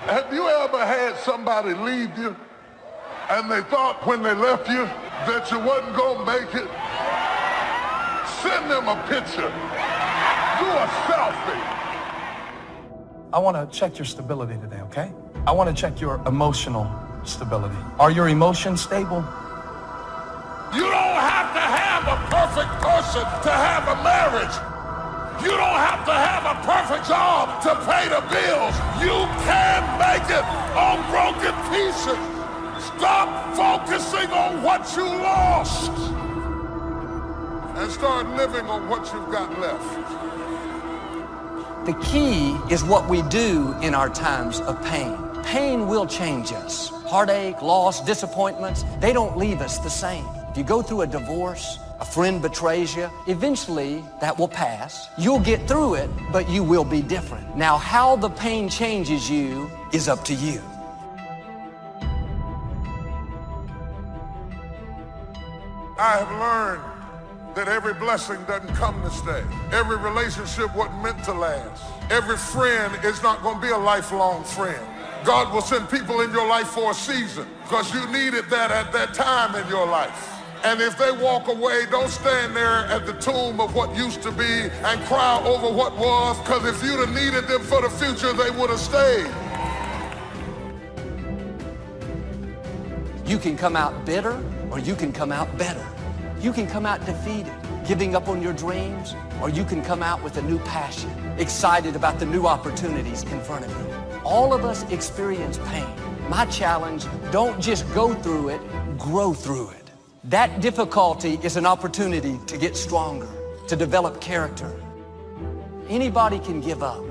Have you ever had somebody leave you and they thought when they left you that you wasn't gonna make it? Send them a picture. Do a selfie. I want to check your stability today, okay? I want to check your emotional stability. Are your emotions stable? You don't have to have a perfect person to have a marriage. You don't have to have a perfect job to pay the bills. You can make it on broken pieces. Stop focusing on what you lost and start living on what you've got left. The key is what we do in our times of pain. Pain will change us. Heartache, loss, disappointments, they don't leave us the same. If you go through a divorce, a friend betrays you, eventually that will pass. You'll get through it, but you will be different. Now, how the pain changes you is up to you. I have learned that every blessing doesn't come to stay. Every relationship wasn't meant to last. Every friend is not going to be a lifelong friend. God will send people in your life for a season because you needed that at that time in your life. And if they walk away, don't stand there at the tomb of what used to be and cry over what was, because if you'd have needed them for the future, they would have stayed. You can come out bitter or you can come out better. You can come out defeated, giving up on your dreams, or you can come out with a new passion, excited about the new opportunities in front of you. All of us experience pain. My challenge, don't just go through it, grow through it. That difficulty is an opportunity to get stronger, to develop character. Anybody can give up.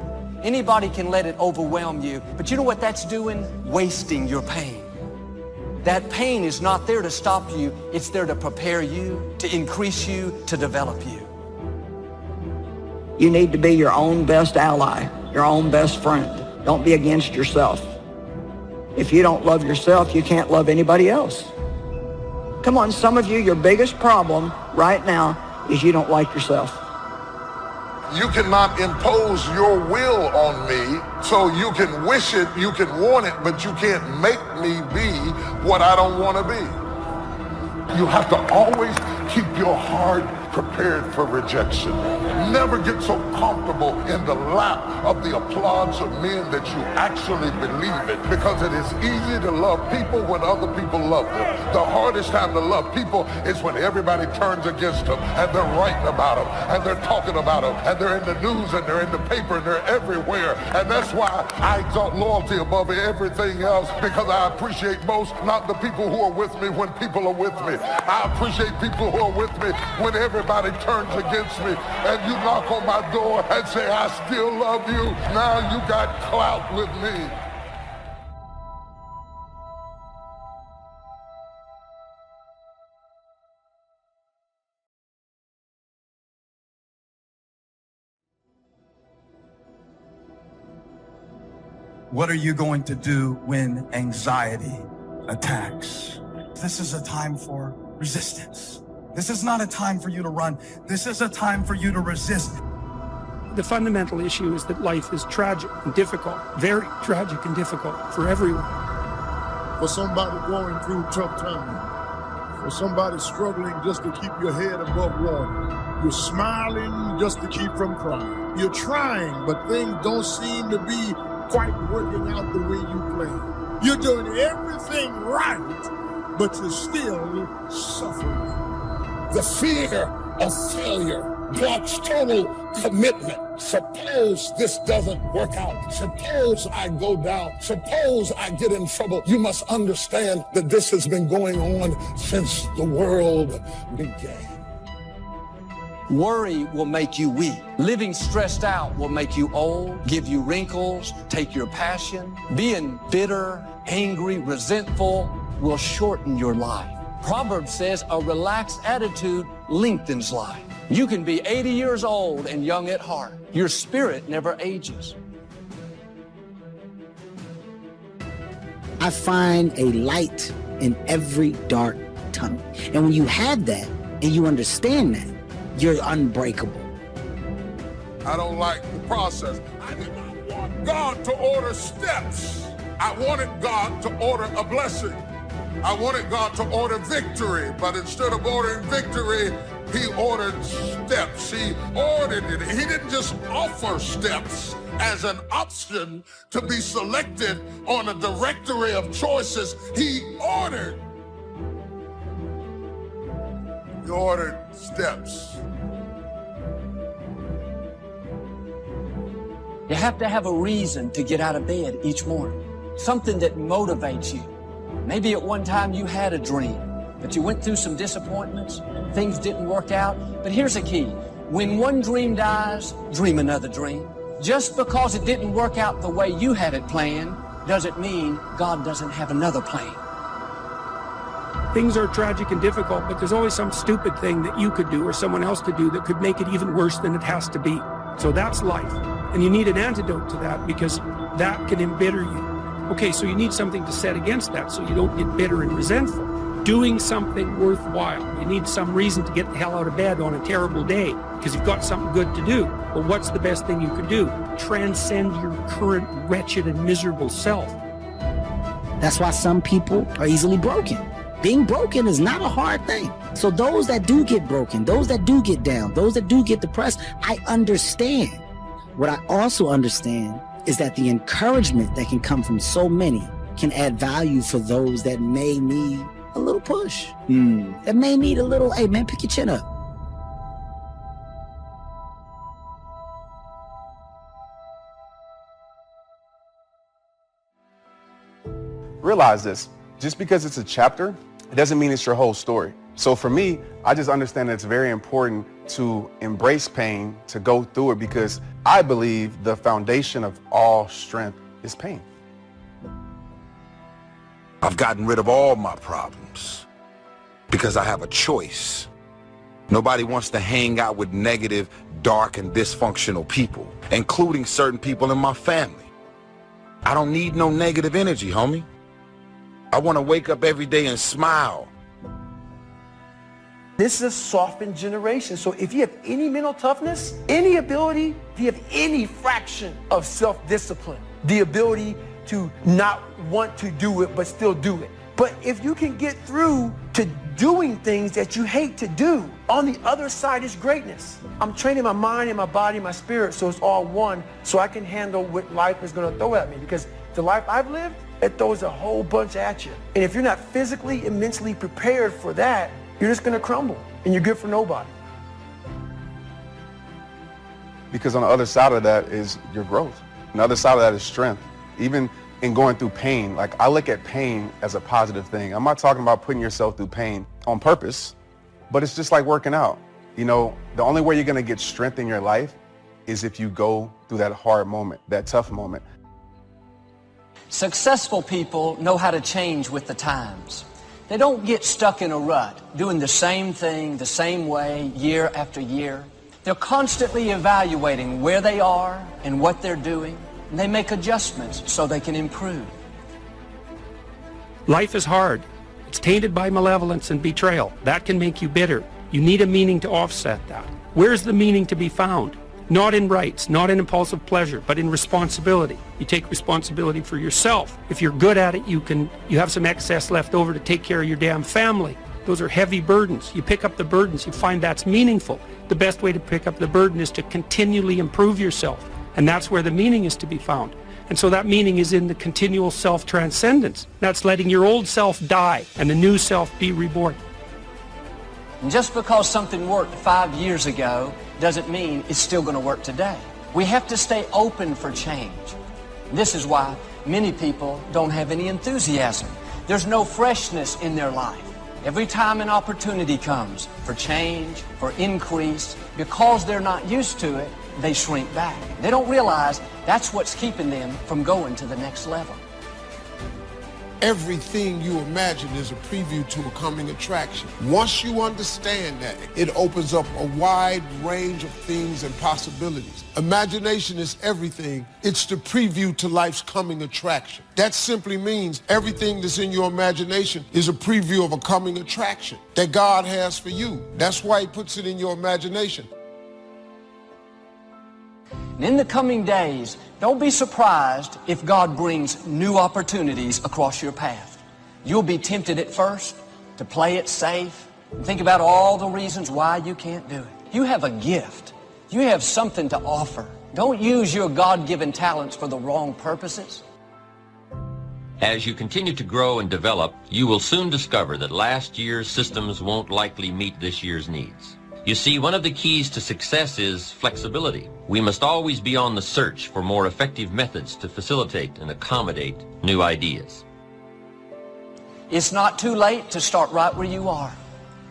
Anybody can let it overwhelm you. But you know what that's doing? Wasting your pain. That pain is not there to stop you. It's there to prepare you, to increase you, to develop you. You need to be your own best ally, your own best friend. Don't be against yourself. If you don't love yourself, you can't love anybody else. Come on, some of you, your biggest problem right now is you don't like yourself. You cannot impose your will on me, so you can wish it, you can want it, but you can't make me be what I don't want to be. You have to always keep your heart prepared for rejection. Never get so comfortable in the lap of the applause of men that you actually believe it, because it is easy to love people when other people love them. The hardest time to love people is when everybody turns against them and they're writing about them and they're talking about them and they're in the news and they're in the paper and they're everywhere. And that's why I exalt loyalty above everything else, because I appreciate most not the people who are with me when people are with me. I appreciate people who are with me when everybody turns against me, and you knock on my door and say, I still love you. Now you got clout with me. What are you going to do when anxiety attacks? This is a time for resistance. This is not a time for you to run. This is a time for you to resist. The fundamental issue is that life is tragic and difficult, very tragic and difficult for everyone. For somebody going through tough times, for somebody struggling just to keep your head above water, you're smiling just to keep from crying. You're trying, but things don't seem to be quite working out the way you planned. You're doing everything right, but you're still suffering. The fear of failure blocks total commitment. Suppose this doesn't work out. Suppose I go down. Suppose I get in trouble. You must understand that this has been going on since the world began. Worry will make you weak. Living stressed out will make you old, give you wrinkles, take your passion. Being bitter, angry, resentful will shorten your life. Proverbs says a relaxed attitude lengthens life. You can be 80 years old and young at heart. Your spirit never ages. I find a light in every dark tunnel. And when you have that and you understand that, you're unbreakable. I don't like the process. I did not want God to order steps. I wanted God to order a blessing. I wanted God to order victory, but instead of ordering victory, he ordered steps. He ordered it. He didn't just offer steps as an option to be selected on a directory of choices. He ordered steps. You have to have a reason to get out of bed each morning, something that motivates you. Maybe at one time you had a dream, but you went through some disappointments, things didn't work out. But here's the key. When one dream dies, dream another dream. Just because it didn't work out the way you had it planned, doesn't mean God doesn't have another plan. Things are tragic and difficult, but there's always some stupid thing that you could do or someone else could do that could make it even worse than it has to be. So that's life. And you need an antidote to that because that can embitter you. Okay, so you need something to set against that so you don't get bitter and resentful. Doing something worthwhile. You need some reason to get the hell out of bed on a terrible day because you've got something good to do. But what's the best thing you could do? Transcend your current wretched and miserable self. That's why some people are easily broken. Being broken is not a hard thing. So those that do get broken, those that do get down, those that do get depressed, I understand. What I also understand is that the encouragement that can come from so many can add value for those that may need a little push. That may need a little, hey man, pick your chin up. Realize this, just because it's a chapter, it doesn't mean it's your whole story. So for me, I just understand that it's very important to embrace pain, to go through it, because I believe the foundation of all strength is pain. I've gotten rid of all my problems because I have a choice. Nobody wants to hang out with negative, dark, and dysfunctional people, including certain people in my family. I don't need no negative energy, homie. I want to wake up every day and smile. This is a softened generation. So if you have any mental toughness, any ability, if you have any fraction of self-discipline, the ability to not want to do it but still do it. But if you can get through to doing things that you hate to do, on the other side is greatness. I'm training my mind and my body and my spirit so it's all one, so I can handle what life is going to throw at me. Because the life I've lived, it throws a whole bunch at you. And if you're not physically and mentally prepared for that, you're just going to crumble, and you're good for nobody. Because on the other side of that is your growth. On the other side of that is strength. Even in going through pain, like I look at pain as a positive thing. I'm not talking about putting yourself through pain on purpose, but it's just like working out. You know, the only way you're going to get strength in your life is if you go through that hard moment, that tough moment. Successful people know how to change with the times. They don't get stuck in a rut, doing the same thing the same way year after year. They're constantly evaluating where they are and what they're doing, and they make adjustments so they can improve. Life is hard. It's tainted by malevolence and betrayal. That can make you bitter. You need a meaning to offset that. Where's the meaning to be found? Not in rights, not in impulsive pleasure, but in responsibility. You take responsibility for yourself. If you're good at it, you have some excess left over to take care of your damn family. Those are heavy burdens. You pick up the burdens, you find that's meaningful. The best way to pick up the burden is to continually improve yourself. And that's where the meaning is to be found. And so that meaning is in the continual self-transcendence. That's letting your old self die and the new self be reborn. And just because something worked 5 years ago doesn't mean it's still going to work today. We have to stay open for change. This is why many people don't have any enthusiasm. There's no freshness in their life. Every time an opportunity comes for change, for increase, because they're not used to it, they shrink back. They don't realize that's what's keeping them from going to the next level. Everything you imagine is a preview to a coming attraction. Once you understand that, it opens up a wide range of things and possibilities. Imagination is everything. It's the preview to life's coming attraction. That simply means everything that's in your imagination is a preview of a coming attraction that God has for you. That's why he puts it in your imagination. And in the coming days, Don't be surprised if God brings new opportunities across your path. You'll be tempted at first to play it safe and think about all the reasons why you can't do it. You have a gift. You have something to offer. Don't use your God-given talents for the wrong purposes. As you continue to grow and develop, you will soon discover that last year's systems won't likely meet this year's needs. You see, one of the keys to success is flexibility. We must always be on the search for more effective methods to facilitate and accommodate new ideas. It's not too late to start right where you are.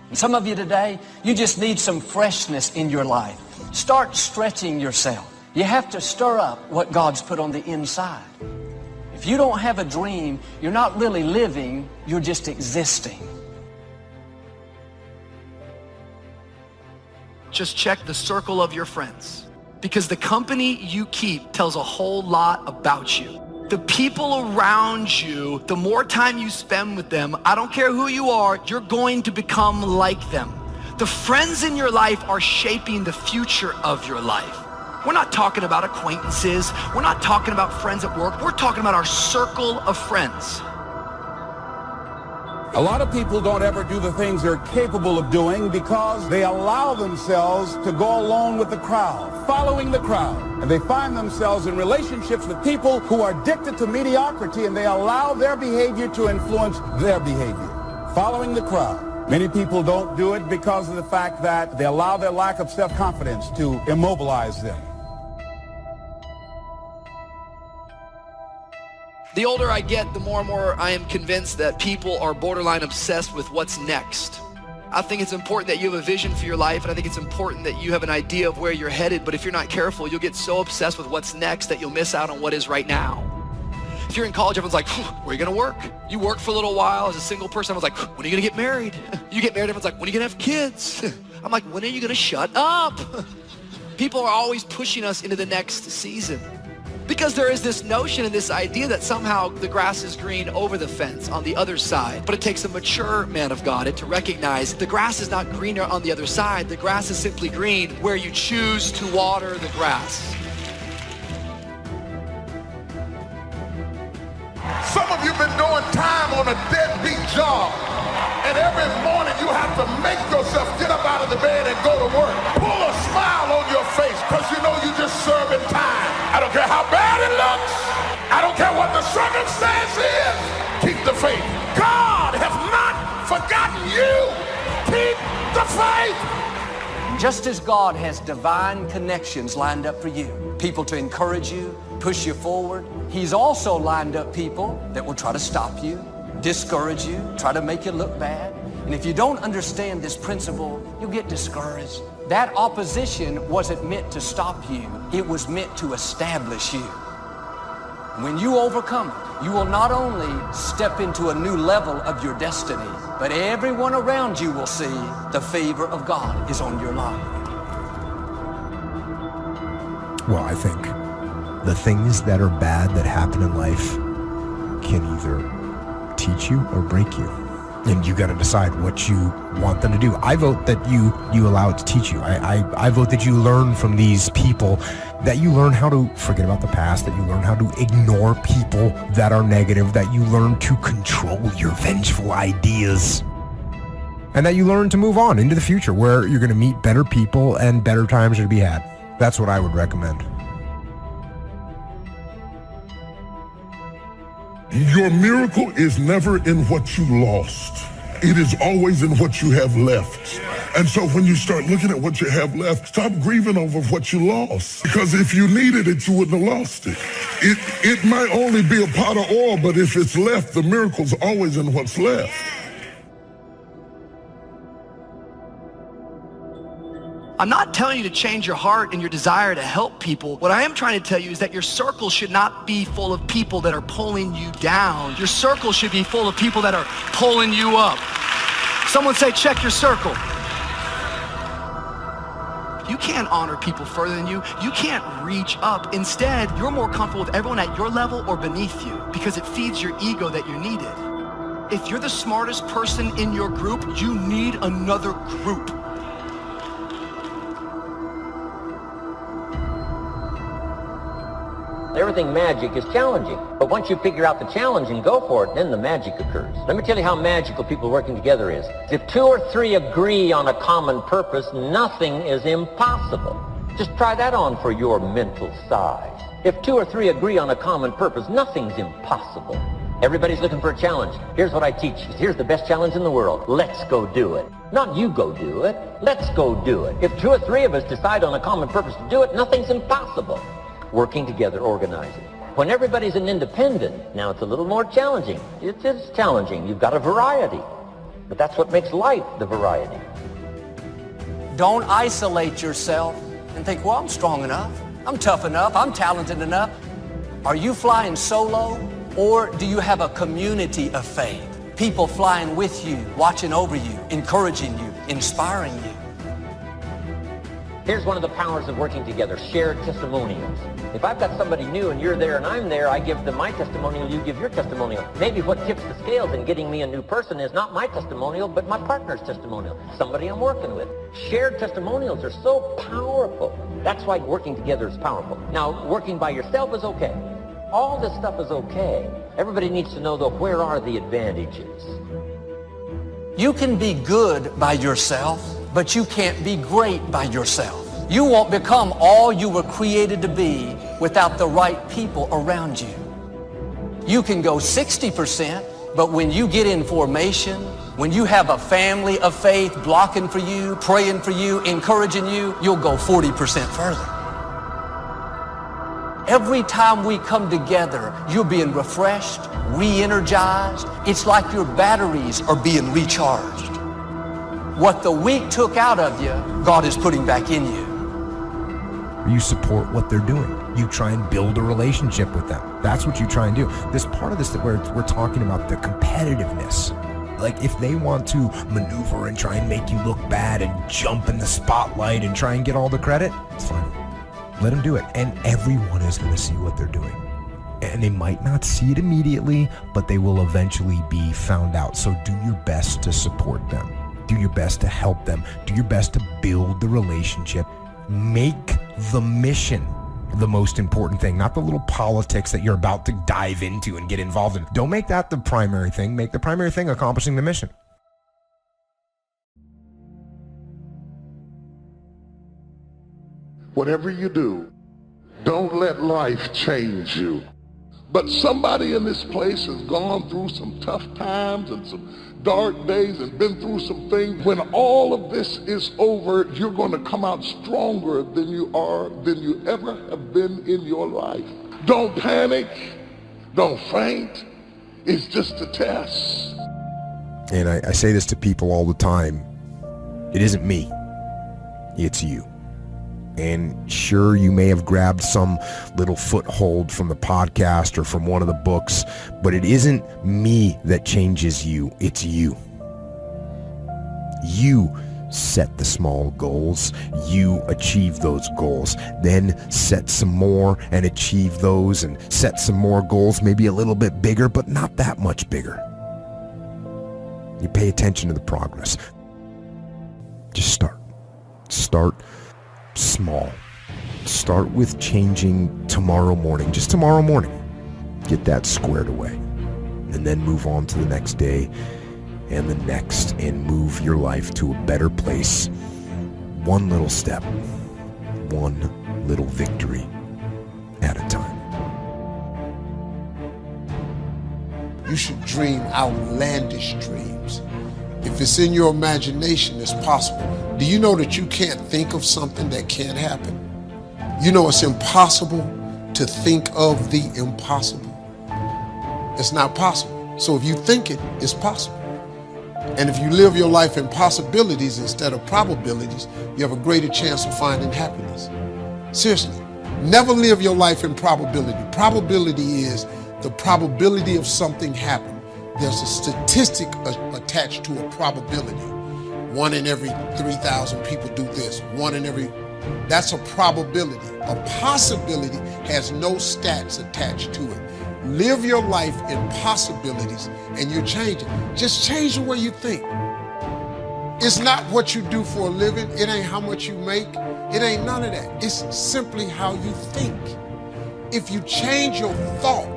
And some of you today, you just need some freshness in your life. Start stretching yourself. You have to stir up what God's put on the inside. If you don't have a dream, you're not really living, you're just existing. Just check the circle of your friends, because the company you keep tells a whole lot about you. The people around you, the more time you spend with them, I don't care who you are, you're going to become like them. The friends in your life are shaping the future of your life. We're not talking about acquaintances. We're not talking about friends at work. We're talking about our circle of friends. A lot of people don't ever do the things they're capable of doing because they allow themselves to go along with the crowd, following the crowd. And they find themselves in relationships with people who are addicted to mediocrity, and they allow their behavior to influence their behavior, following the crowd. Many people don't do it because of the fact that they allow their lack of self-confidence to immobilize them. The older I get, the more and more I am convinced that people are borderline obsessed with what's next. I think it's important that you have a vision for your life, and I think it's important that you have an idea of where you're headed, but if you're not careful, you'll get so obsessed with what's next that you'll miss out on what is right now. If you're in college, everyone's like, where are you gonna work? You work for a little while as a single person, everyone's like, when are you gonna get married? You get married, everyone's like, when are you gonna have kids? I'm like, when are you gonna shut up? People are always pushing us into the next season. Because there is this notion and this idea that somehow the grass is green over the fence on the other side. But it takes a mature man of God to recognize the grass is not greener on the other side. The grass is simply green where you choose to water the grass. Some of you have been doing time on a deadbeat job, and every morning you have to make yourself get up out of the bed and go to work. Pull a smile on your face, because you know you're just serving time. I don't care how bad it looks. I don't care what the circumstance is. Keep the faith. God has not forgotten you. Keep the faith. Just as God has divine connections lined up for you, people to encourage you, push you forward, He's also lined up people that will try to stop you, discourage you, try to make you look bad. And if you don't understand this principle, you'll get discouraged. That opposition wasn't meant to stop you. It was meant to establish you. When you overcome it, you will not only step into a new level of your destiny, but everyone around you will see the favor of God is on your life. Well, I think the things that are bad that happen in life can either teach you or break you. And you got to decide what you want them to do. I vote that you allow it to teach you. I vote that you learn from these people, that you learn how to forget about the past, that you learn how to ignore people that are negative, that you learn to control your vengeful ideas, and that you learn to move on into the future where you're going to meet better people and better times are to be had. That's what I would recommend. Your miracle is never in what you lost. It is always in what you have left. And so when you start looking at what you have left, stop grieving over what you lost. Because if you needed it, you wouldn't have lost it. It might only be a pot of oil, but if it's left, the miracle's always in what's left. I'm not telling you to change your heart and your desire to help people. What I am trying to tell you is that your circle should not be full of people that are pulling you down. Your circle should be full of people that are pulling you up. Someone say, check your circle. You can't honor people further than you. You can't reach up. Instead, you're more comfortable with everyone at your level or beneath you because it feeds your ego that you're needed. If you're the smartest person in your group, you need another group. everything magic is challenging. But once you figure out the challenge and go for it, then the magic occurs. Let me tell you how magical people working together is. If 2 or 3 agree on a common purpose, nothing is impossible. Just try that on for your mental size. If 2 or 3 agree on a common purpose, nothing's impossible. Everybody's looking for a challenge. Here's what I teach. Here's the best challenge in the world. Let's go do it. Not you go do it. Let's go do it. If 2 or 3 of us decide on a common purpose to do it, nothing's impossible. Working together, organizing. When everybody's an independent, now it's a little more challenging. It is challenging. You've got a variety. But that's what makes life, the variety. Don't isolate yourself and think, well, I'm strong enough. I'm tough enough. I'm talented enough. Are you flying solo? Or do you have a community of faith? People flying with you, watching over you, encouraging you, inspiring you. Here's one of the powers of working together, shared testimonials. If I've got somebody new and you're there and I'm there, I give them my testimonial, you give your testimonial. Maybe what tips the scales in getting me a new person is not my testimonial, but my partner's testimonial, somebody I'm working with. Shared testimonials are so powerful. That's why working together is powerful. Now, working by yourself is okay. All this stuff is okay. Everybody needs to know, though, where are the advantages? You can be good by yourself, but you can't be great by yourself. You won't become all you were created to be without the right people around you. You can go 60%, but when you get in formation, when you have a family of faith blocking for you, praying for you, encouraging you, you'll go 40% further. Every time we come together, you're being refreshed, re-energized. It's like your batteries are being recharged. What the week took out of you, God is putting back in you. You support what they're doing. You try and build a relationship with them. That's what you try and do. This part of this that we're talking about, the competitiveness. Like if they want to maneuver and try and make you look bad and jump in the spotlight and try and get all the credit, it's fine. Let them do it. And everyone is going to see what they're doing. And they might not see it immediately, but they will eventually be found out. So do your best to support them. Do your best to help them. Do your best to build the relationship. Make the mission the most important thing, not the little politics that you're about to dive into and get involved in. Don't make that the primary thing. Make the primary thing accomplishing the mission. Whatever you do, don't let life change you. But somebody in this place has gone through some tough times and some dark days and been through some things. When all of this is over, you're going to come out stronger than you ever have been in your life. Don't panic. Don't faint. It's just a test. And I say this to people all the time. It isn't me. It's you. And sure, you may have grabbed some little foothold from the podcast or from one of the books, but it isn't me that changes you, it's you. You set the small goals, you achieve those goals, then set some more and achieve those and set some more goals, maybe a little bit bigger, but not that much bigger. You pay attention to the progress. Just start. Start small. Start with changing tomorrow morning, just tomorrow morning. Get that squared away. And then move on to the next day and the next and move your life to a better place. One little step, one little victory at a time. You should dream outlandish dreams. If it's in your imagination, it's possible. Do you know that you can't think of something that can't happen? You know it's impossible to think of the impossible. It's not possible. So if you think it, it's possible. And if you live your life in possibilities instead of probabilities, you have a greater chance of finding happiness. Seriously, never live your life in probability. Probability is the probability of something happening. There's a statistic attached to a probability. 1 in every 3,000 people do this. 1 in every, that's a probability. A possibility has no stats attached to it. Live your life in possibilities and you're changing. Just change the way you think. It's not what you do for a living. It ain't how much you make. It ain't none of that. It's simply how you think. if you change your thought,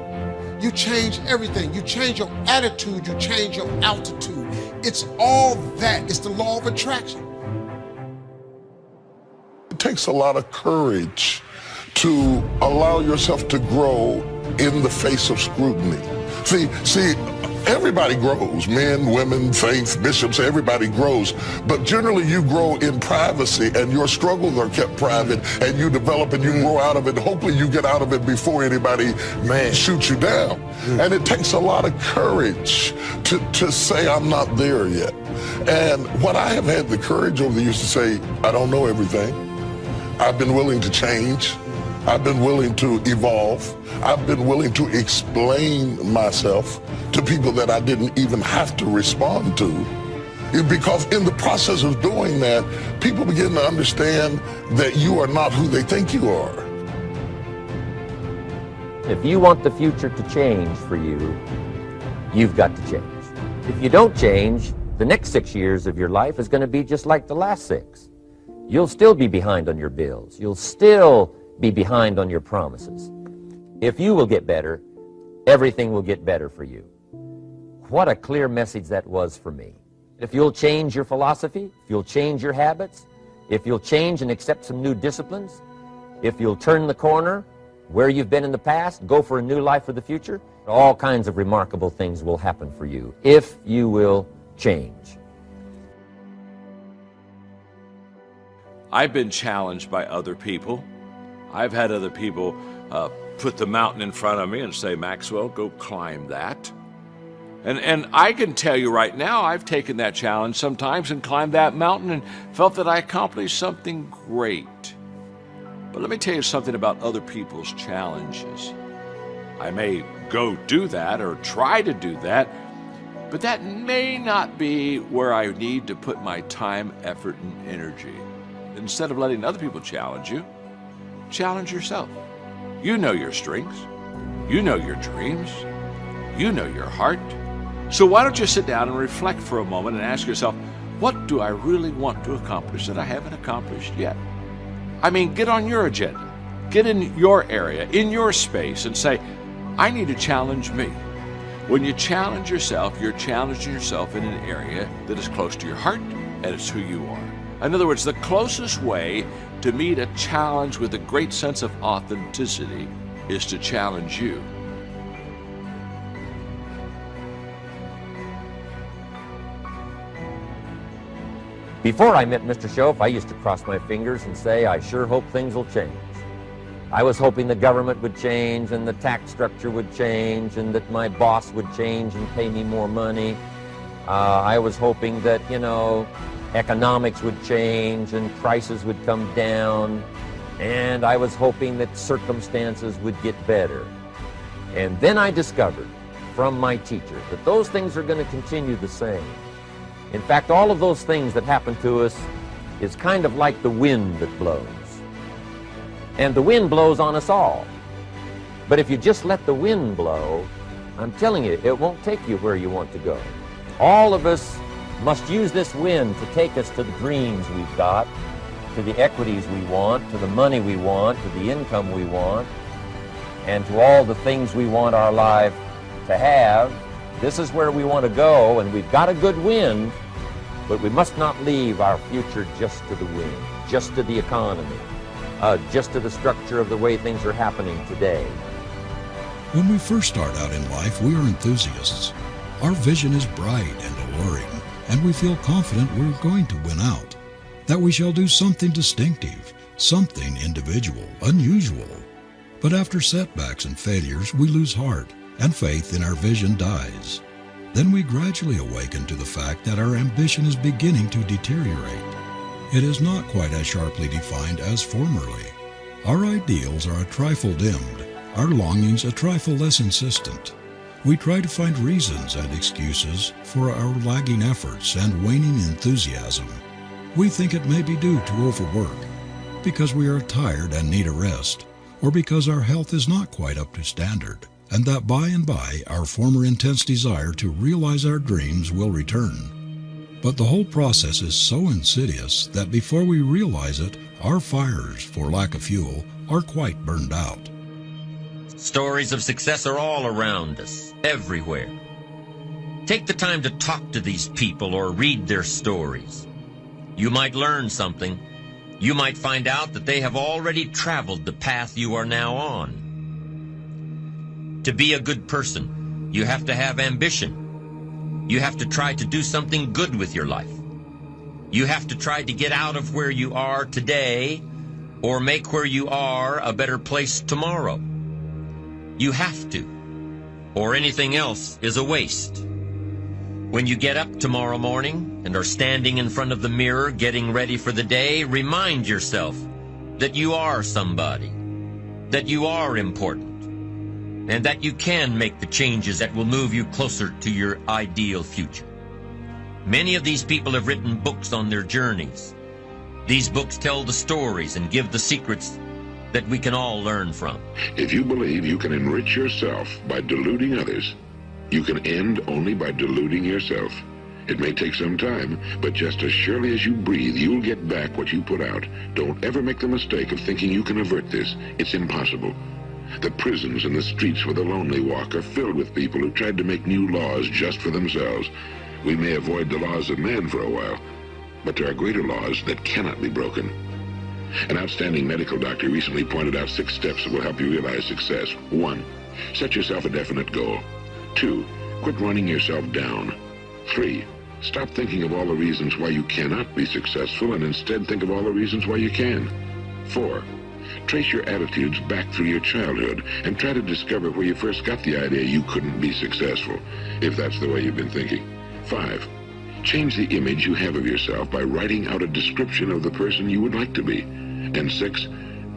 you change everything. You change your attitude, you change your altitude. It's all that. It's the law of attraction. It takes a lot of courage to allow yourself to grow in the face of scrutiny. See, everybody grows. Men, women, faith, bishops, everybody grows. But generally you grow in privacy and your struggles are kept private and you develop and you grow out of it. Hopefully you get out of it before anybody shoots you down. And it takes a lot of courage to say I'm not there yet. And what I have had the courage over the years to say, I don't know everything. I've been willing to change. I've been willing to evolve. I've been willing to explain myself to people that I didn't even have to respond to. Because in the process of doing that, people begin to understand that you are not who they think you are. If you want the future to change for you, you've got to change. If you don't change, the next 6 years of your life is going to be just like the last 6. You'll still be behind on your bills. You'll still be behind on your promises. If you will get better, everything will get better for you. What a clear message that was for me. If you'll change your philosophy, if you'll change your habits, if you'll change and accept some new disciplines, if you'll turn the corner where you've been in the past, go for a new life for the future, all kinds of remarkable things will happen for you if you will change. I've been challenged by other people. I've had other people put the mountain in front of me and say, Maxwell, go climb that. And I can tell you right now, I've taken that challenge sometimes and climbed that mountain and felt that I accomplished something great. But let me tell you something about other people's challenges. I may go do that or try to do that, but that may not be where I need to put my time, effort, and energy. Instead of letting other people challenge you, challenge yourself. You know your strengths. You know your dreams. You know your heart. So why don't you sit down and reflect for a moment and ask yourself, what do I really want to accomplish that I haven't accomplished yet? I mean, get on your agenda. Get in your area, in your space, and say, I need to challenge me. When you challenge yourself, you're challenging yourself in an area that is close to your heart, and it's who you are. In other words, the closest way to meet a challenge with a great sense of authenticity is to challenge you. Before I met Mr. Shoaff, I used to cross my fingers and say, I sure hope things will change. I was hoping the government would change and the tax structure would change and that my boss would change and pay me more money. I was hoping that, economics would change and prices would come down. And I was hoping that circumstances would get better. And then I discovered from my teacher that those things are going to continue the same. In fact, all of those things that happen to us is kind of like the wind that blows. And the wind blows on us all. But if you just let the wind blow, I'm telling you, it won't take you where you want to go. All of us must use this wind to take us to the dreams we've got, to the equities we want, to the money we want, to the income we want, and to all the things we want our life to have. This is where we want to go, and we've got a good wind, but we must not leave our future just to the wind, just to the economy, just to the structure of the way things are happening today. When we first start out in life, we are enthusiasts. Our vision is bright and alluring, and we feel confident we're going to win out, that we shall do something distinctive, something individual, unusual. But after setbacks and failures, we lose heart, and faith in our vision dies. Then we gradually awaken to the fact that our ambition is beginning to deteriorate. It is not quite as sharply defined as formerly. Our ideals are a trifle dimmed, our longings a trifle less insistent. We try to find reasons and excuses for our lagging efforts and waning enthusiasm. We think it may be due to overwork, because we are tired and need a rest, or because our health is not quite up to standard, and that by and by our former intense desire to realize our dreams will return. But the whole process is so insidious that before we realize it, our fires, for lack of fuel, are quite burned out. Stories of success are all around us, everywhere. Take the time to talk to these people or read their stories. You might learn something. You might find out that they have already traveled the path you are now on. To be a good person, you have to have ambition. You have to try to do something good with your life. You have to try to get out of where you are today or make where you are a better place tomorrow. You have to, or anything else is a waste. When you get up tomorrow morning and are standing in front of the mirror getting ready for the day, remind yourself that you are somebody, that you are important, and that you can make the changes that will move you closer to your ideal future. Many of these people have written books on their journeys. These books tell the stories and give the secrets that we can all learn from. If you believe you can enrich yourself by deluding others, you can end only by deluding yourself. It may take some time, but just as surely as you breathe, you'll get back what you put out. Don't ever make the mistake of thinking you can avert this. It's impossible. The prisons and the streets where the lonely walk are filled with people who tried to make new laws just for themselves. We may avoid the laws of man for a while, but there are greater laws that cannot be broken. An outstanding medical doctor recently pointed out 6 steps that will help you realize success. 1, set yourself a definite goal. 2, quit running yourself down. 3, stop thinking of all the reasons why you cannot be successful and instead think of all the reasons why you can. 4, trace your attitudes back through your childhood and try to discover where you first got the idea you couldn't be successful, if that's the way you've been thinking. 5, change the image you have of yourself by writing out a description of the person you would like to be. And 6,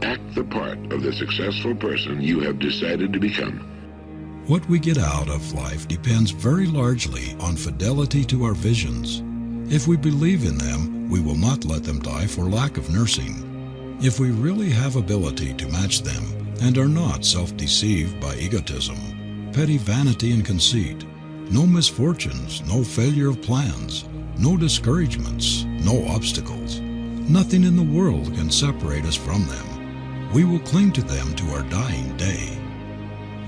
act the part of the successful person you have decided to become. What we get out of life depends very largely on fidelity to our visions. If we believe in them, we will not let them die for lack of nursing. If we really have ability to match them and are not self-deceived by egotism, petty vanity and conceit, no misfortunes, no failure of plans, no discouragements, no obstacles, nothing in the world can separate us from them. We will cling to them to our dying day.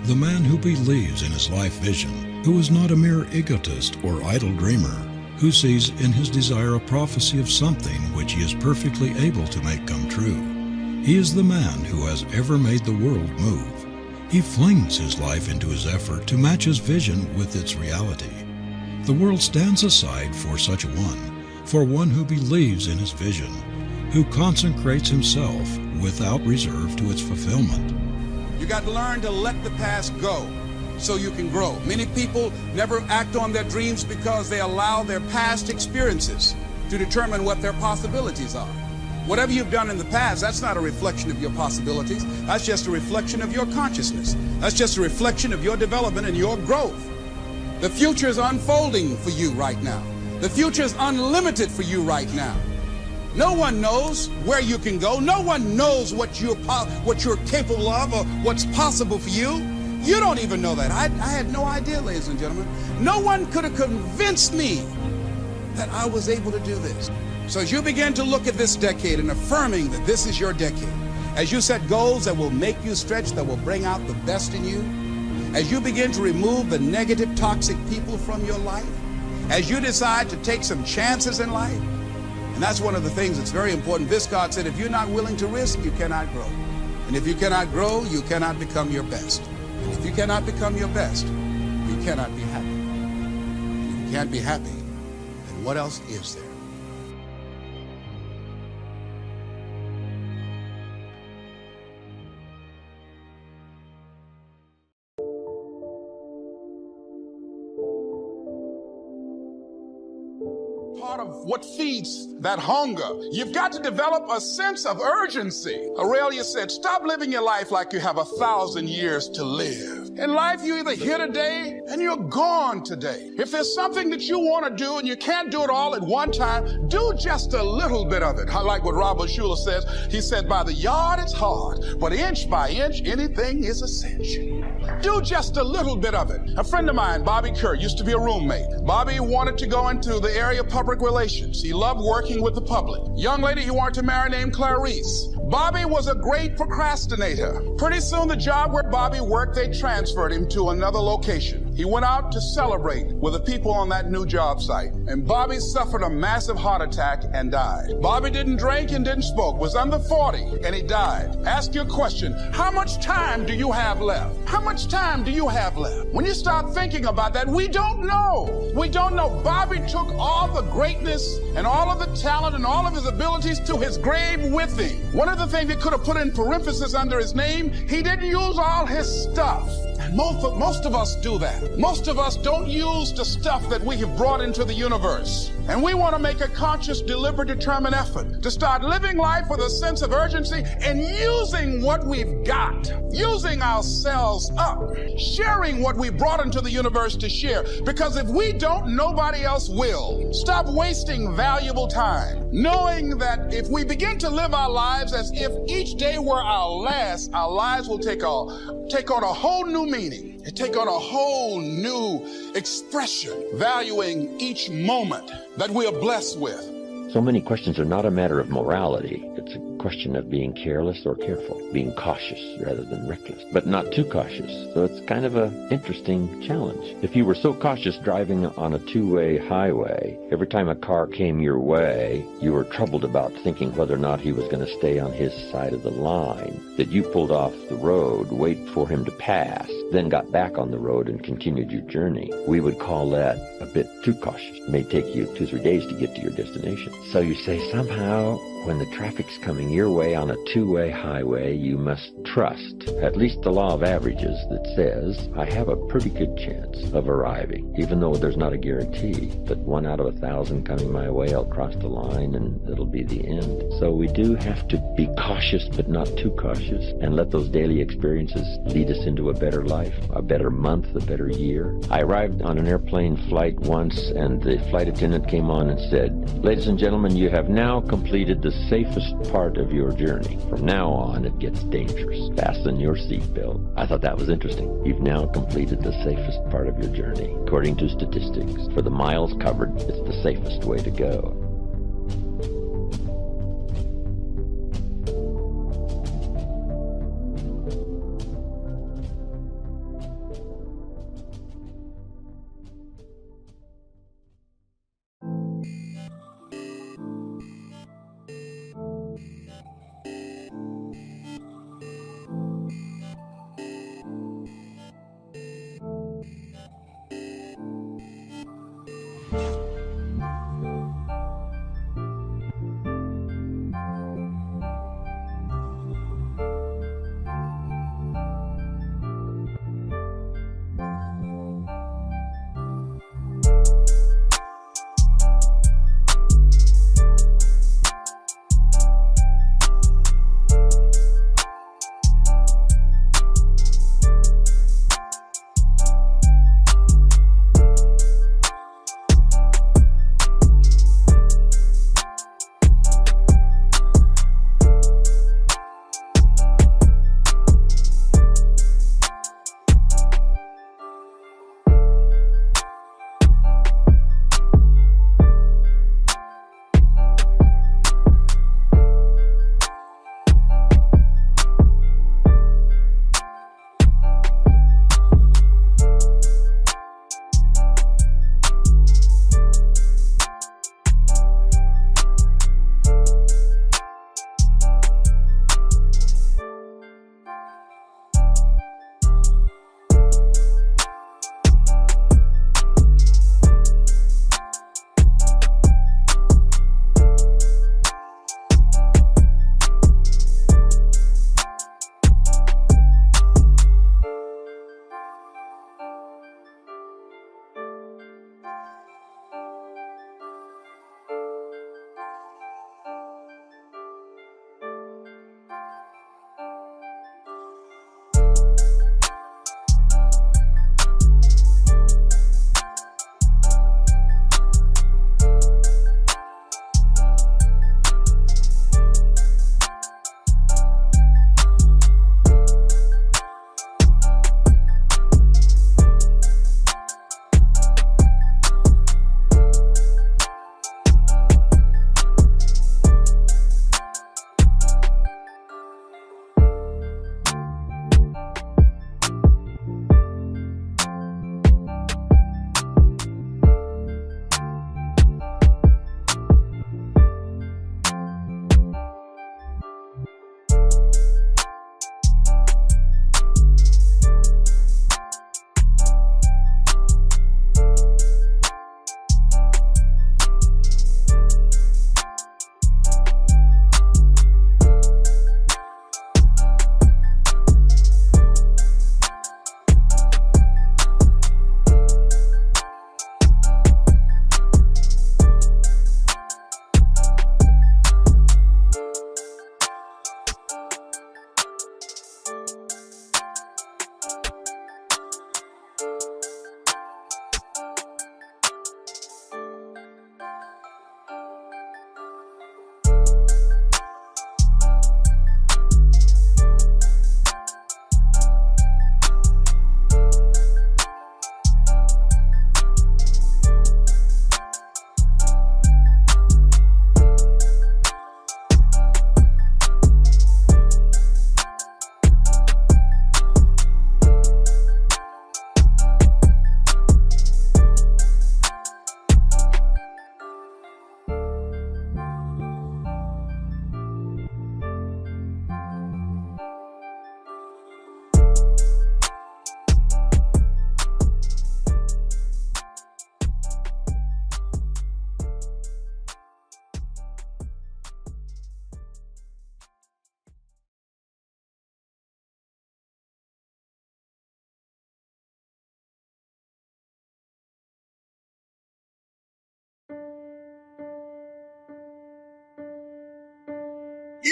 The man who believes in his life vision, who is not a mere egotist or idle dreamer, who sees in his desire a prophecy of something which he is perfectly able to make come true. He is the man who has ever made the world move. He flings his life into his effort to match his vision with its reality. The world stands aside for such a one, for one who believes in his vision, who consecrates himself without reserve to its fulfillment. You got to learn to let the past go so you can grow. Many people never act on their dreams because they allow their past experiences to determine what their possibilities are. Whatever you've done in the past, that's not a reflection of your possibilities. That's just a reflection of your consciousness. That's just a reflection of your development and your growth. The future is unfolding for you right now. The future is unlimited for you right now. No one knows where you can go. No one knows what you're capable of or what's possible for you. You don't even know that. I had no idea, ladies and gentlemen. No one could have convinced me that I was able to do this. So as you begin to look at this decade and affirming that this is your decade, as you set goals that will make you stretch, that will bring out the best in you, as you begin to remove the negative, toxic people from your life, as you decide to take some chances in life, and that's one of the things that's very important. Viscott said, if you're not willing to risk, you cannot grow. And if you cannot grow, you cannot become your best. And if you cannot become your best, you cannot be happy. And if you can't be happy, then what else is there? Part of what feeds that hunger. You've got to develop a sense of urgency. Aurelia said, stop living your life like you have 1,000 years to live. In life, you're either here today and you're gone today. If there's something that you want to do and you can't do it all at one time, do just a little bit of it. I like what Robert Schuller says. He said, by the yard it's hard, but inch by inch, anything is a cinch. Do just a little bit of it. A friend of mine, Bobby Kerr, used to be a roommate. Bobby wanted to go into the area of public relations. He loved working with the public. Young lady he wanted to marry named Clarice. Bobby was a great procrastinator. Pretty soon the job where Bobby worked, they transferred him to another location. He went out to celebrate with the people on that new job site. And Bobby suffered a massive heart attack and died. Bobby didn't drink and didn't smoke, was under 40, and he died. Ask your question, how much time do you have left? How much time do you have left? When you start thinking about that, we don't know. We don't know. Bobby took all the greatness and all of the talent and all of his abilities to his grave with him. One of the things he could have put in parenthesis under his name, he didn't use all his stuff. And most of us do that. Most of us don't use the stuff that we have brought into the universe. And we want to make a conscious, deliberate, determined effort to start living life with a sense of urgency and using what we've got, using ourselves up, sharing what we brought into the universe to share. Because if we don't, nobody else will. Stop wasting valuable time, knowing that if we begin to live our lives as if each day were our last, our lives will take on a whole new meaning. It take on a whole new expression, valuing each moment that we are blessed with. So many questions are not a matter of morality. It's a question of being careless or careful, being cautious rather than reckless, but not too cautious. So it's kind of an interesting challenge. If you were so cautious driving on a two-way highway, every time a car came your way, you were troubled about thinking whether or not he was going to stay on his side of the line, that you pulled off the road, wait for him to pass, then got back on the road and continued your journey. We would call that a bit too cautious. It may take you 2 or 3 days to get to your destination. So you say somehow when the traffic's coming your way on a two-way highway, you must trust at least the law of averages that says I have a pretty good chance of arriving, even though there's not a guarantee that 1 out of 1,000 coming my way, I'll cross the line and it'll be the end. So we do have to be cautious but not too cautious and let those daily experiences lead us into a better life, a better month, a better year. I arrived on an airplane flight once and the flight attendant came on and said, "Ladies and gentlemen, you have now completed the safest part of your journey. From now on, it gets dangerous. Fasten your seatbelt." I thought that was interesting. You've now completed the safest part of your journey. According to statistics, for the miles covered, it's the safest way to go.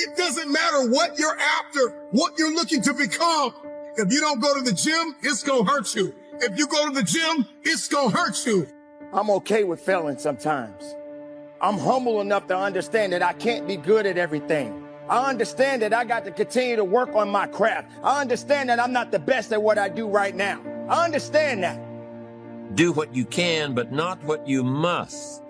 It doesn't matter what you're after, what you're looking to become. If you don't go to the gym, it's gonna hurt you. If you go to the gym, it's gonna hurt you. I'm okay with failing sometimes. I'm humble enough to understand that I can't be good at everything. I understand that I got to continue to work on my craft. I understand that I'm not the best at what I do right now. I understand that. Do what you can, but not what you must.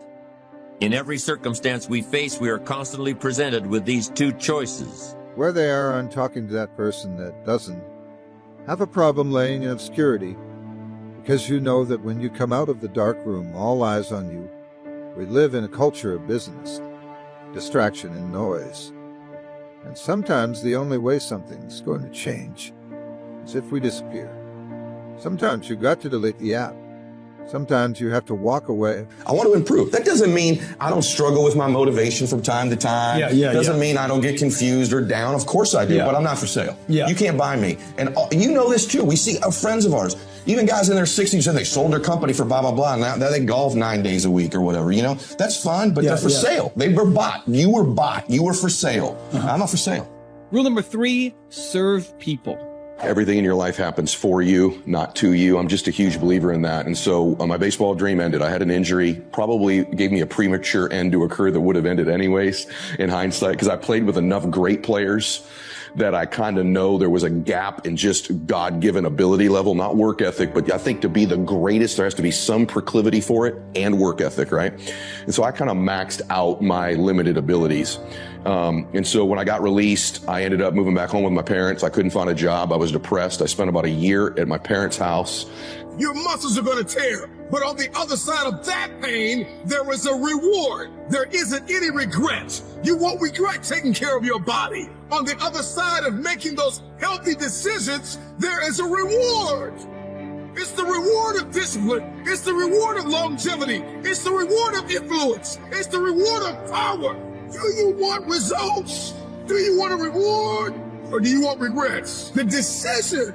In every circumstance we face, we are constantly presented with these two choices. Where they are on talking to that person that doesn't have a problem laying in obscurity, because you know that when you come out of the dark room, all eyes on you. We live in a culture of business, distraction and noise. And sometimes the only way something's going to change is if we disappear. Sometimes you got to delete the app. Sometimes you have to walk away. I want to improve. That doesn't mean I don't struggle with my motivation from time to time. Doesn't mean I don't get confused or down. Of course I do, but I'm not for sale. You can't buy me. And you know this too. We see friends of ours, even guys in their 60s, and they sold their company for blah, blah, blah. And now they golf 9 days a week or whatever. You know, that's fine, but they're for sale. They were bought. You were bought. You were for sale. I'm not for sale. Rule number 3, serve people. Everything in your life happens for you, not to you. I'm just a huge believer in that. And so my baseball dream ended. I had an injury, probably gave me a premature end to a career that would have ended anyways in hindsight, because I played with enough great players that I kind of know there was a gap in just God-given ability level, not work ethic, but I think to be the greatest, there has to be some proclivity for it and work ethic, right? And so I kind of maxed out my limited abilities. And so when I got released, I ended up moving back home with my parents. I couldn't find a job. I was depressed. I spent about a year at my parents' house. Your muscles are going to tear. But on the other side of that pain, there is a reward. There isn't any regret. You won't regret taking care of your body. On the other side of making those healthy decisions, there is a reward. It's the reward of discipline. It's the reward of longevity. It's the reward of influence. It's the reward of power. Do you want results? Do you want a reward? Or do you want regrets? The decision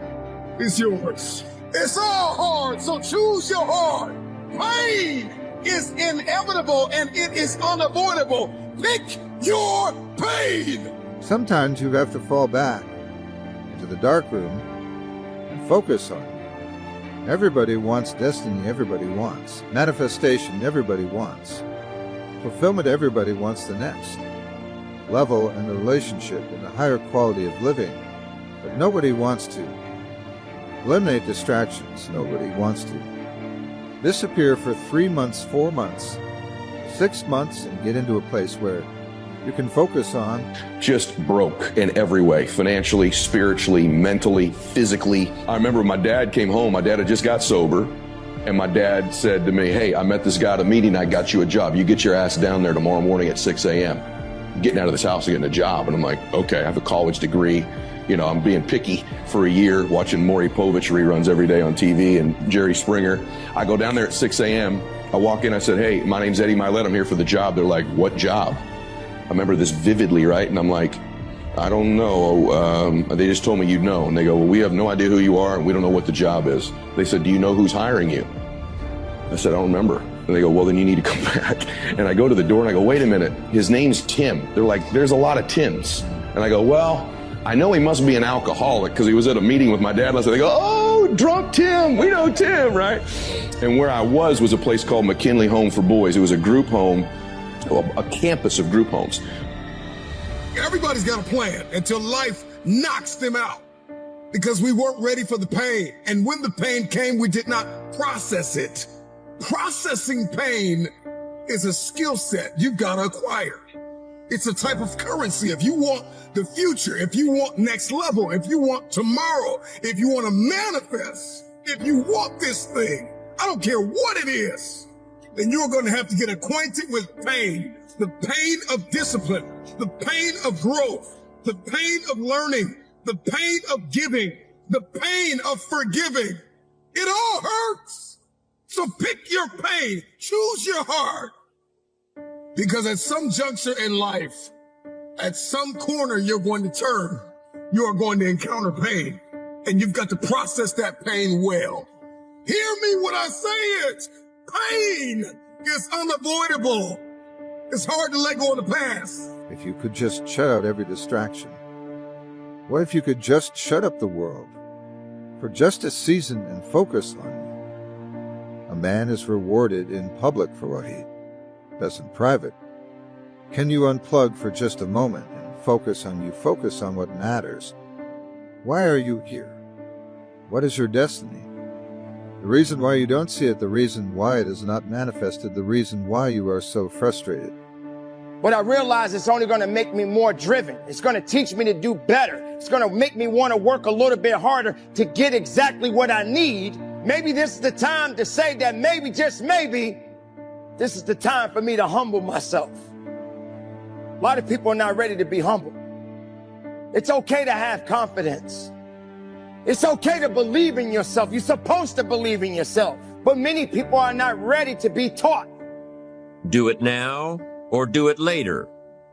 is yours. It's all hard, so choose your hard. Pain is inevitable and it is unavoidable. Pick your pain. Sometimes you have to fall back into the dark room and focus on it. Everybody wants destiny, everybody wants. Manifestation, everybody wants. Fulfillment, everybody wants the next. Level and a relationship and a higher quality of living. But nobody wants to eliminate distractions. Nobody wants to disappear for 3 months, 4 months, 6 months, and get into a place where you can focus on. Just broke in every way, financially, spiritually, mentally, physically. I remember my dad came home. My dad had just got sober. And my dad said to me, hey, I met this guy at a meeting. I got you a job. You get your ass down there tomorrow morning at 6 a.m. Getting out of this house and getting a job. And I'm like, okay, I have a college degree. You know, I'm being picky for a year, watching Maury Povich reruns every day on TV and Jerry Springer. I go down there at 6 a.m. I walk in, I said, hey, my name's Eddie Milet. I'm here for the job. They're like, what job? I remember this vividly, right? And I'm like, I don't know. They just told me you'd know. And they go, well, we have no idea who you are and we don't know what the job is. They said, do you know who's hiring you? I said, I don't remember. And they go, well, then you need to come back. And I go to the door and I go, wait a minute. His name's Tim. They're like, there's a lot of Tims. And I go, well, I know he must be an alcoholic because he was at a meeting with my dad last night. They go, oh, drunk Tim. We know Tim, right? And where I was a place called McKinley Home for Boys. It was a group home, a campus of group homes. Everybody's got a plan until life knocks them out because we weren't ready for the pain. And when the pain came, we did not process it. Processing pain is a skill set you've got to acquire. It's a type of currency. If you want the future, if you want next level, if you want tomorrow, if you want to manifest, if you want this thing, I don't care what it is, then you're going to have to get acquainted with pain. The pain of discipline, the pain of growth, the pain of learning, the pain of giving, the pain of forgiving. It all hurts. So pick your pain, choose your heart. Because at some juncture in life, at some corner you're going to turn, you are going to encounter pain. And you've got to process that pain well. Hear me when I say it. Pain is unavoidable. It's hard to let go of the past. if you could just shut out every distraction? What if you could just shut up the world for just a season and focus on you? A man is rewarded in public for what he does in private. Can you unplug for just a moment and focus on you? Focus on what matters. Why are you here? What is your destiny? The reason why you don't see it, the reason why it is not manifested, the reason why you are so frustrated. But I realize it's only going to make me more driven. It's going to teach me to do better. It's going to make me want to work a little bit harder to get exactly what I need. Maybe this is the time to say that maybe, just maybe, this is the time for me to humble myself. A lot of people are not ready to be humble. It's okay to have confidence. It's okay to believe in yourself. You're supposed to believe in yourself. But many people are not ready to be taught. Do it now or do it later.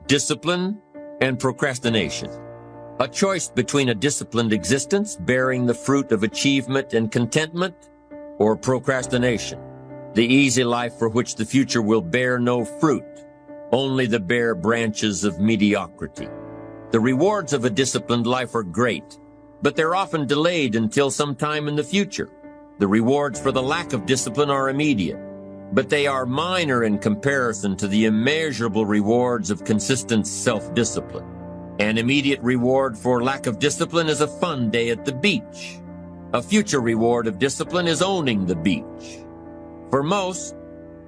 Discipline and procrastination. A choice between a disciplined existence bearing the fruit of achievement and contentment, or procrastination, the easy life for which the future will bear no fruit, only the bare branches of mediocrity. The rewards of a disciplined life are great, but they're often delayed until some time in the future. The rewards for the lack of discipline are immediate, but they are minor in comparison to the immeasurable rewards of consistent self-discipline. An immediate reward for lack of discipline is a fun day at the beach. A future reward of discipline is owning the beach. For most,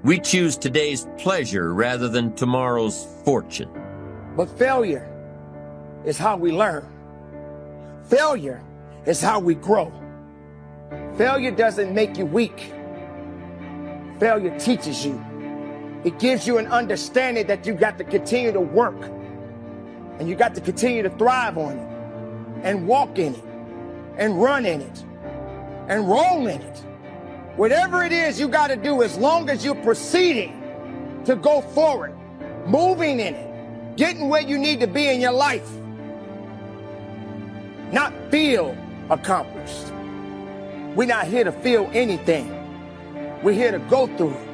we choose today's pleasure rather than tomorrow's fortune. But failure is how we learn. Failure is how we grow. Failure doesn't make you weak. Failure teaches you. It gives you an understanding that you got to continue to work, and you got to continue to thrive on it, and walk in it, and run in it, and roll in it. Whatever it is you got to do, as long as you're proceeding to go forward, moving in it, getting where you need to be in your life, not feel accomplished. We're not here to feel anything. We're here to go through it.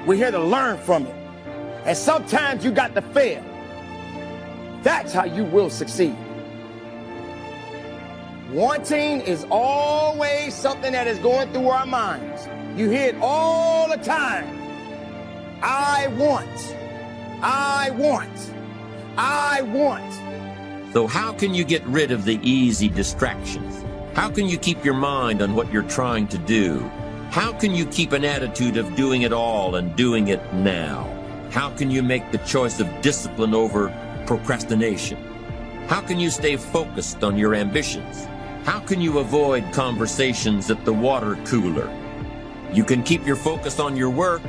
We're here to learn from it. And sometimes you got to fail. That's how you will succeed. Wanting is always something that is going through our minds. You hear it all the time. I want. I want. I want. So how can you get rid of the easy distractions? How can you keep your mind on what you're trying to do? How can you keep an attitude of doing it all and doing it now? How can you make the choice of discipline over procrastination? How can you stay focused on your ambitions? How can you avoid conversations at the water cooler? You can keep your focus on your work.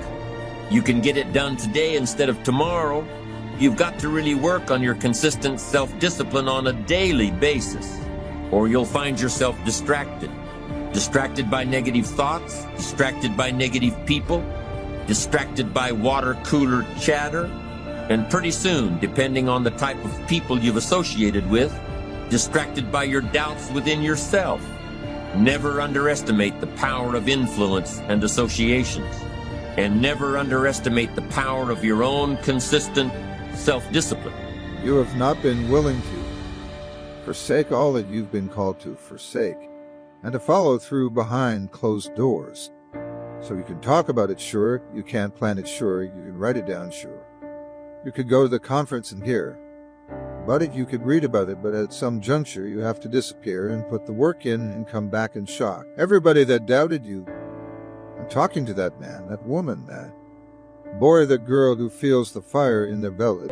You can get it done today instead of tomorrow. You've got to really work on your consistent self-discipline on a daily basis, or you'll find yourself distracted. Distracted by negative thoughts, distracted by negative people, distracted by water cooler chatter, and pretty soon, depending on the type of people you've associated with, distracted by your doubts within yourself. Never underestimate the power of influence and associations, and never underestimate the power of your own consistent self-discipline. You have not been willing to forsake all that you've been called to forsake, and to follow through behind closed doors. So you can talk about it, sure. You can't plan it, sure. You can write it down, sure. You could go to the conference and hear about it. You could read about it, but at some juncture you have to disappear and put the work in and come back in shock. Everybody that doubted you, I'm talking to that man, that woman, that boy, that girl who feels the fire in their belly.